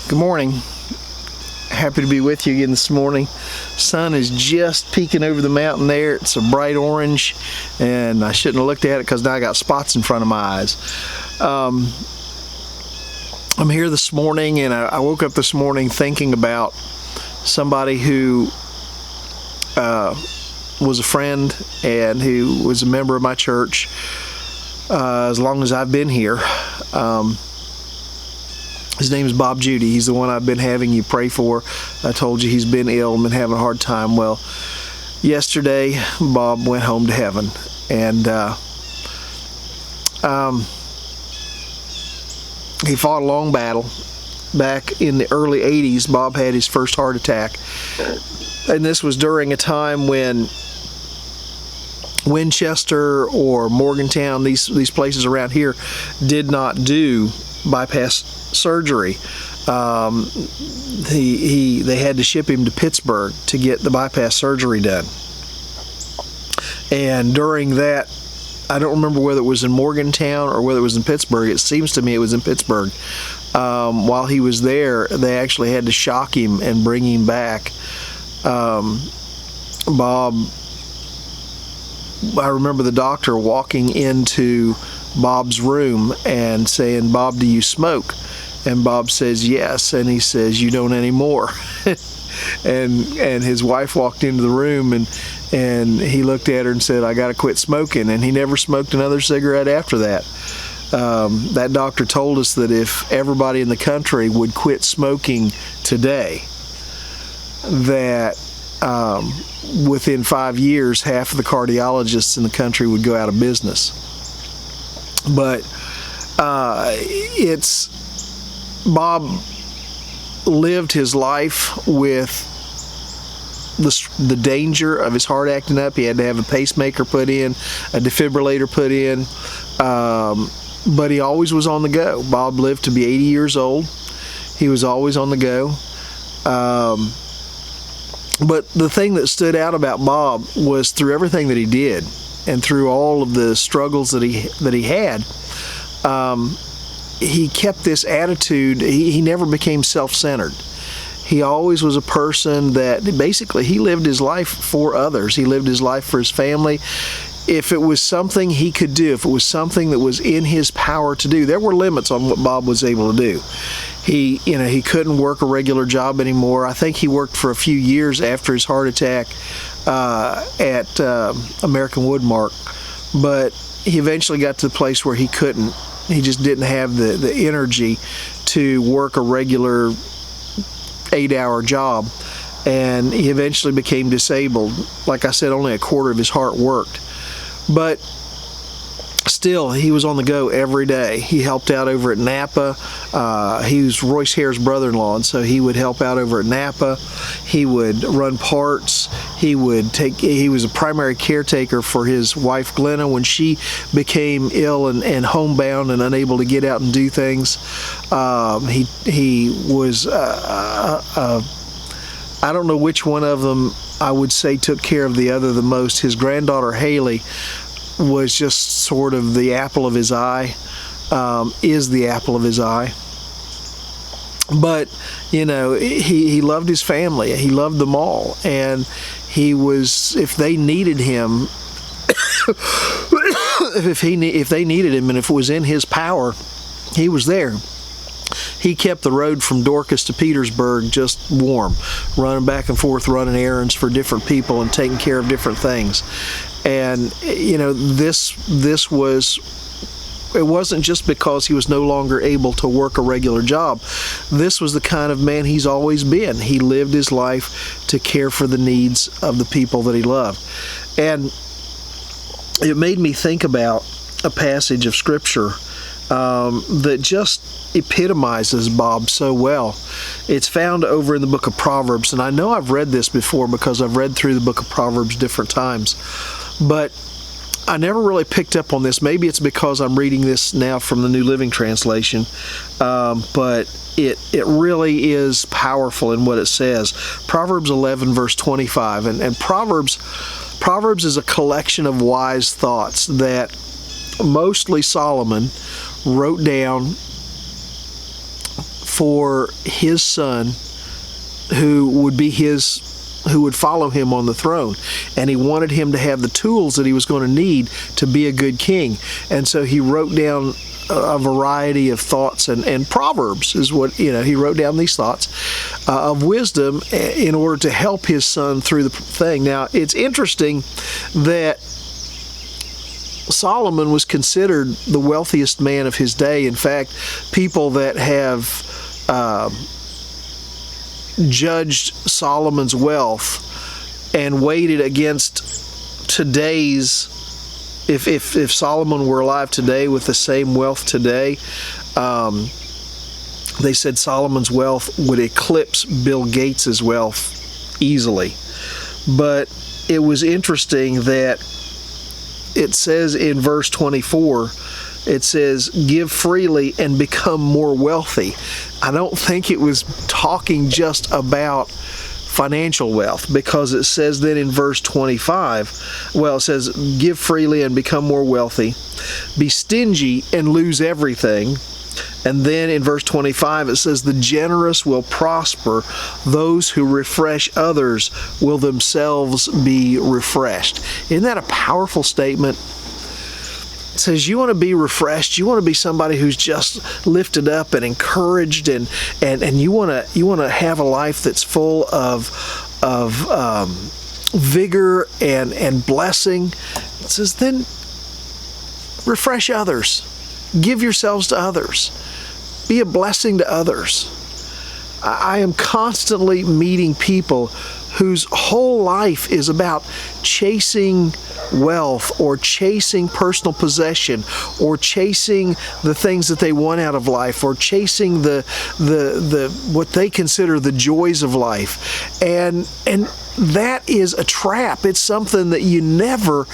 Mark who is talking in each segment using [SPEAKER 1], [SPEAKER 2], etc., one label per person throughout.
[SPEAKER 1] Good morning. Happy to be with you again this morning. Sun is just peeking over the mountain there. It's a bright orange, and I shouldn't have looked at it because now I got spots in front of my eyes. I'm here this morning, and I woke up this morning thinking about somebody who was a friend and who was a member of my church as long as I've been here. His name is Bob Judy. He's the one I've been having you pray for. I told you he's been ill and been having a hard time. Well, yesterday Bob went home to heaven, and he fought a long battle. Back in the early 80s, Bob had his first heart attack, and this was during a time when Winchester or Morgantown, these places around here, did not do bypass surgery. They had to ship him to Pittsburgh to get the bypass surgery done. And during that, I don't remember whether it was in Morgantown or whether it was in Pittsburgh. It seems to me it was in Pittsburgh. While he was there, they actually had to shock him and bring him back. Bob, I remember the doctor walking into Bob's room and saying, "Bob, do you smoke?" And Bob says, "Yes." And he says, "You don't anymore." and his wife walked into the room, and he looked at her and said, "I got to quit smoking." And he never smoked another cigarette after that. That doctor told us that if everybody in the country would quit smoking today, that within 5 years, half of the cardiologists in the country would go out of business. But Bob lived his life with the danger of his heart acting up. He had to have a pacemaker put in, a defibrillator put in, but he always was on the go. Bob lived to be 80 years old. He was always on the go. But the thing that stood out about Bob was through everything that he did and through all of the struggles that he had, he kept this attitude. He never became self-centered. He always was a person that basically he lived his life for others. He lived his life for his family. If it was something he could do, if it was something that was in his power to do, there were limits on what Bob was able to do. He couldn't work a regular job anymore. I think he worked for a few years after his heart attack at American Woodmark, but he eventually got to the place where he couldn't. He just didn't have the energy to work a regular 8-hour job, and he eventually became disabled. Like I said, only a quarter of his heart worked, but still, he was on the go every day. He helped out over at Napa. He was Royce Hare's brother-in-law, and so he would help out over at Napa. He would run parts. He was a primary caretaker for his wife Glenna when she became ill and homebound and unable to get out and do things. He was I don't know which one of them I would say took care of the other the most. His granddaughter Haley was just sort of the apple of his eye, is the apple of his eye. But, he loved his family. He loved them all. And he was, if they needed him, if they needed him and if it was in his power, he was there. He kept the road from Dorcas to Petersburg just warm, running back and forth, running errands for different people and taking care of different things. And this was, it wasn't just because he was no longer able to work a regular job. This was the kind of man he's always been. He lived his life to care for the needs of the people that he loved. And it made me think about a passage of Scripture that just epitomizes Bob so well. It's found over in the book of Proverbs, and I know I've read this before because I've read through the book of Proverbs different times, but I never really picked up on this. Maybe it's because I'm reading this now from the New Living Translation, but it really is powerful in what it says. Proverbs 11 verse 25, and Proverbs is a collection of wise thoughts that mostly Solomon wrote down for his son who would follow him on the throne. And he wanted him to have the tools that he was going to need to be a good king. And so he wrote down a variety of thoughts, and Proverbs is what, he wrote down these thoughts of wisdom in order to help his son through the thing. Now, it's interesting that Solomon was considered the wealthiest man of his day. In fact, people that have judged Solomon's wealth and weighed it against today's, if Solomon were alive today with the same wealth today, they said Solomon's wealth would eclipse Bill Gates' wealth easily. But it was interesting that it says in verse 24, it says, give freely and become more wealthy. I don't think it was talking just about financial wealth, because it says then in verse 25, it says, give freely and become more wealthy, be stingy and lose everything. And then in verse 25 it says, the generous will prosper, those who refresh others will themselves be refreshed. Isn't that a powerful statement? It says you want to be refreshed, you want to be somebody who's just lifted up and encouraged, and you want to have a life that's full of vigor and blessing. It says then refresh others, give yourselves to others, be a blessing to others. I am constantly meeting people whose whole life is about chasing wealth or chasing personal possession or chasing the things that they want out of life or chasing the what they consider the joys of life. And that is a trap. It's something that you never,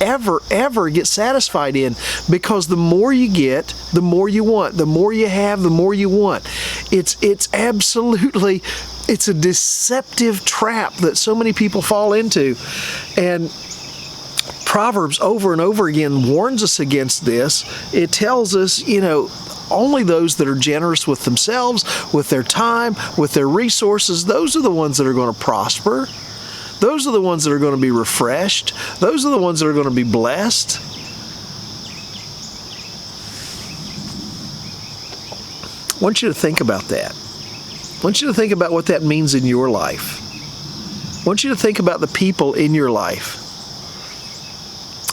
[SPEAKER 1] ever, ever get satisfied in, because the more you get, the more you want. The more you have, the more you want. It's a deceptive trap that so many people fall into. And Proverbs over and over again warns us against this. It tells us, only those that are generous with themselves, with their time, with their resources, those are the ones that are going to prosper. Those are the ones that are going to be refreshed. Those are the ones that are going to be blessed. I want you to think about that. I want you to think about what that means in your life. I want you to think about the people in your life.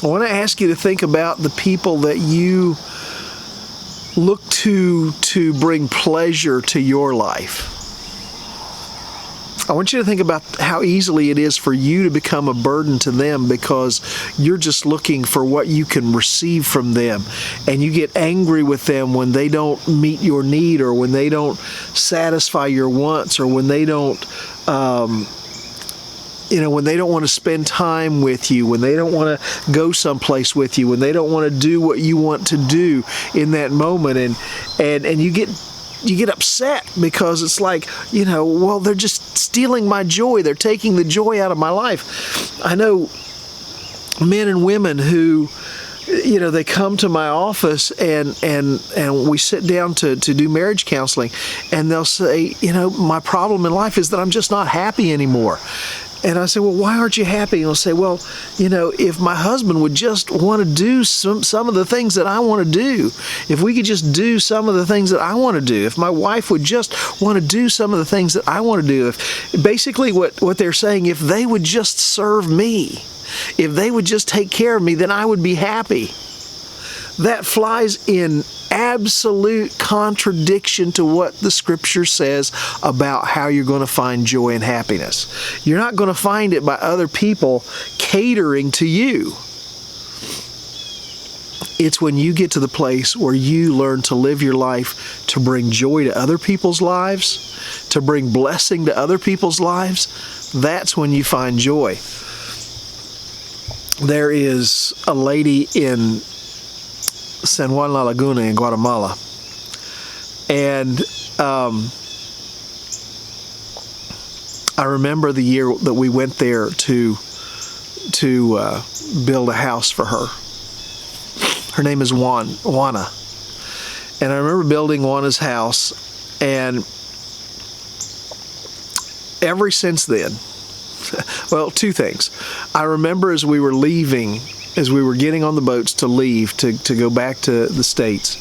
[SPEAKER 1] I want to ask you to think about the people that you look to bring pleasure to your life. I want you to think about how easily it is for you to become a burden to them because you're just looking for what you can receive from them. And you get angry with them when they don't meet your need, or when they don't satisfy your wants, or when they don't when they don't want to spend time with you, when they don't want to go someplace with you, when they don't want to do what you want to do in that moment, and you get upset because it's like, they're just stealing my joy. They're taking the joy out of my life. I know men and women who, they come to my office and we sit down to do marriage counseling, and they'll say, my problem in life is that I'm just not happy anymore. And I say, well, why aren't you happy? And they'll say, well, if my husband would just want to do some of the things that I want to do, if we could just do some of the things that I want to do, if my wife would just want to do some of the things that I want to do, basically what they're saying, if they would just serve me, if they would just take care of me, then I would be happy. That flies in absolute contradiction to what the Scripture says about how you're going to find joy and happiness. You're not going to find it by other people catering to you. It's when you get to the place where you learn to live your life to bring joy to other people's lives, to bring blessing to other people's lives. That's when you find joy. There is a lady in San Juan La Laguna in Guatemala, and I remember the year that we went there to build a house for her. Her name is Juana, and I remember building Juana's house, And ever since then, well, two things. I remember as we were leaving, as we were getting on the boats to leave, to go back to the States,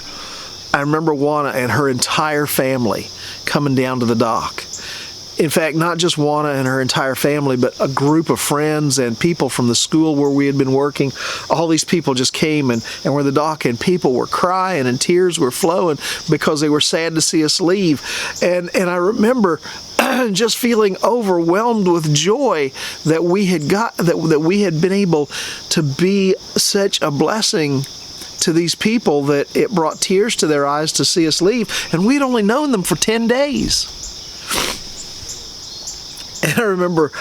[SPEAKER 1] I remember Juana and her entire family coming down to the dock. In fact, not just Juana and her entire family, but a group of friends and people from the school where we had been working. All these people just came and were at the dock, and people were crying and tears were flowing because they were sad to see us leave. And I remember just feeling overwhelmed with joy that we had been able to be such a blessing to these people, that it brought tears to their eyes to see us leave. And we'd only known them for 10 days. And I remember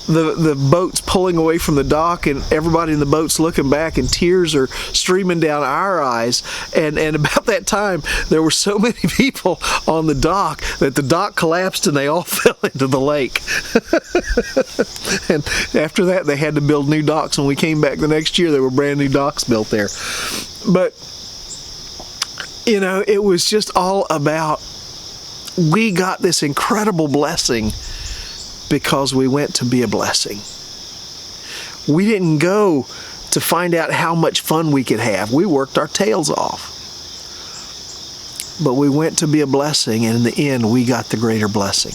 [SPEAKER 1] the boats pulling away from the dock, and everybody in the boats looking back, and tears are streaming down our eyes. And about that time, there were so many people on the dock that the dock collapsed and they all fell into the lake. And after that, they had to build new docks. When we came back the next year, there were brand new docks built there. But, you know, it was just all about, we got this incredible blessing because we went to be a blessing. We didn't go to find out how much fun we could have. We worked our tails off. But we went to be a blessing, and in the end, we got the greater blessing.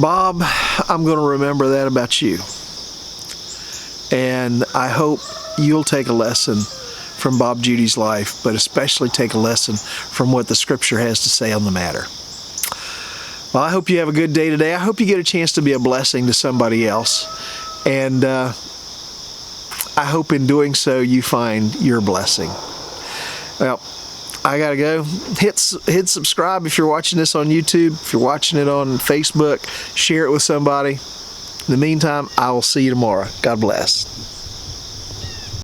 [SPEAKER 1] Bob, I'm going to remember that about you. And I hope you'll take a lesson from Bob Judy's life, but especially take a lesson from what the Scripture has to say on the matter. Well, I hope you have a good day today. I hope you get a chance to be a blessing to somebody else. And I hope in doing so you find your blessing. Well, I gotta go. Hit subscribe if you're watching this on YouTube. If you're watching it on Facebook, share it with somebody. In the meantime, I will see you tomorrow. God bless.